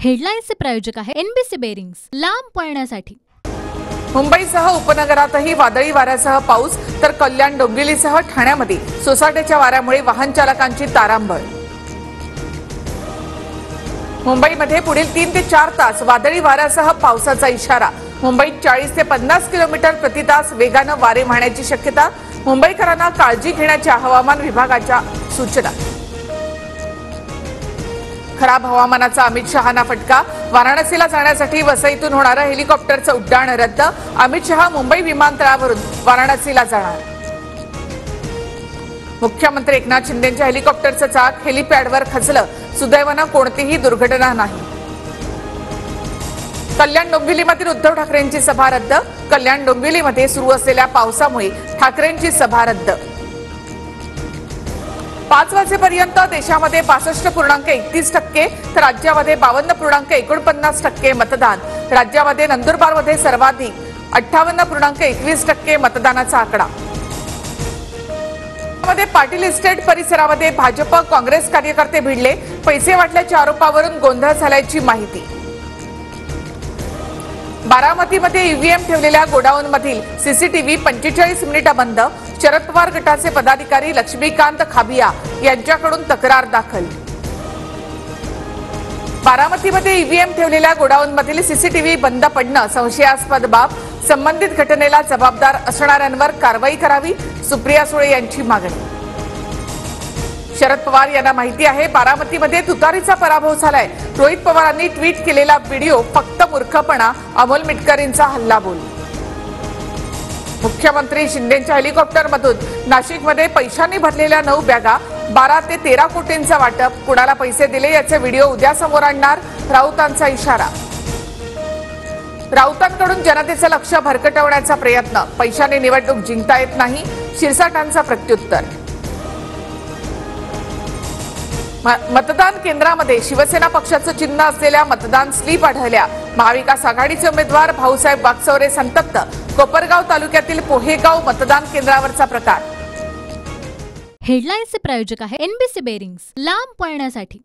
हेडलाईन्सचे प्रायोजक आहे NBC bearings, लांब पळण्यासाठी। मुंबईसह उपनगरातही वादळी वाऱ्यासह पाऊस, तर कल्याण डोंबिवलीसह ठाण्यामध्ये सोसाट्याच्या वाऱ्यामुळे वाहन चालकांची तारांबळ। मुंबईमध्ये पुढील 3 ते 4 तास वादळी वाऱ्यासह पावसाचा इशारा। मुंबईत 40 ते 50 किलोमीटर प्रति तास वेगाने वारे वाहण्याची शक्यता। मुंबईकरांना काळजी घेण्याच्या हवामान विभागाच्या सूचना। खराब हवामानाचा अमित शहांना फटका। वाराणसीला जाण्यासाठी वसईतून होणारं हेलिकॉप्टरचं उड्डाण रद्द। अमित शहा मुंबई विमानतळावरून वाराणसीला जाणार। मुख्यमंत्री एकनाथ शिंदेंच्या हेलिकॉप्टरचं चाक हेलिपॅडवर खचलं, सुदैवानं कोणतीही दुर्घटना नाही। कल्याण डोंबिवलीमधील उद्धव ठाकरेंची सभा रद्द। कल्याण डोंबिवलीमध्ये सुरू असलेल्या पावसामुळे ठाकरेंची सभा रद्द। 5 वाजेपर्यंत देशामध्ये 65.31% तर राज्यामध्ये 52.49% मतदान। राज्यामध्ये नंदुरबारमध्ये सर्वाधिक 58.21% मतदानाचा आकडा। मध्ये पाटील इस्टेट परिसरामध्ये भाजप काँग्रेस कार्यकर्ते भिडले, पैसे वाटल्याच्या आरोपावरून गोंधळ झाल्याची माहिती। बारामतीमध्ये ईव्हीएम ठेवलेल्या गोडाऊनमधील सीसीटीव्ही 45 मिनिटे बंद। शरद पवार गटाचे पदाधिकारी लक्ष्मीकांत खाबिया यांच्याकडून तक्रार दाखल। बारामतीमध्ये ईव्हीएम ठेवलेल्या गोडाऊनमधील सीसीटीव्ही बंद पडणं संशयास्पद बाब। संबंधित घटनेला जबाबदार असणाऱ्यांवर कारवाई करावी, सुप्रिया सुळे यांची मागणी। शरद पवार यांना माहिती आहे बारामतीमध्ये तुतारीचा पराभव झालाय। रोहित पवारांनी ट्विट केलेला व्हिडिओ फक्त मूर्खपणा, अमोल मिटकरींचा हल्लाबोल। मुख्यमंत्री शिंदेंच्या हेलिकॉप्टरमधून नाशिकमध्ये पैशांनी भरलेल्या 9 बॅगा, 12 ते 13 कोटींचं वाटप। कुणाला पैसे दिले याचे व्हिडिओ उद्या समोर आणणार, राऊतांचा इशारा। राऊतांकडून जनतेचं लक्ष भरकटवण्याचा प्रयत्न, पैशाने निवडणूक जिंकता येत नाही, शिरसाटांचा प्रत्युत्तर। मतदान केंद्रामध्ये शिवसेना पक्षाचं चिन्ह असलेल्या मतदान स्लिप आढळल्या। महाविकास आघाडीचे उमेदवार भाऊसाहेब वागचौरे संतप्त। कोपरगाव तालुक्यातील पोहेगाव मतदान केंद्रावरचा प्रकार। हेडलाईन्सचे प्रायोजक आहे एनबीसी बेरिंग्स, लांब पळण्यासाठी।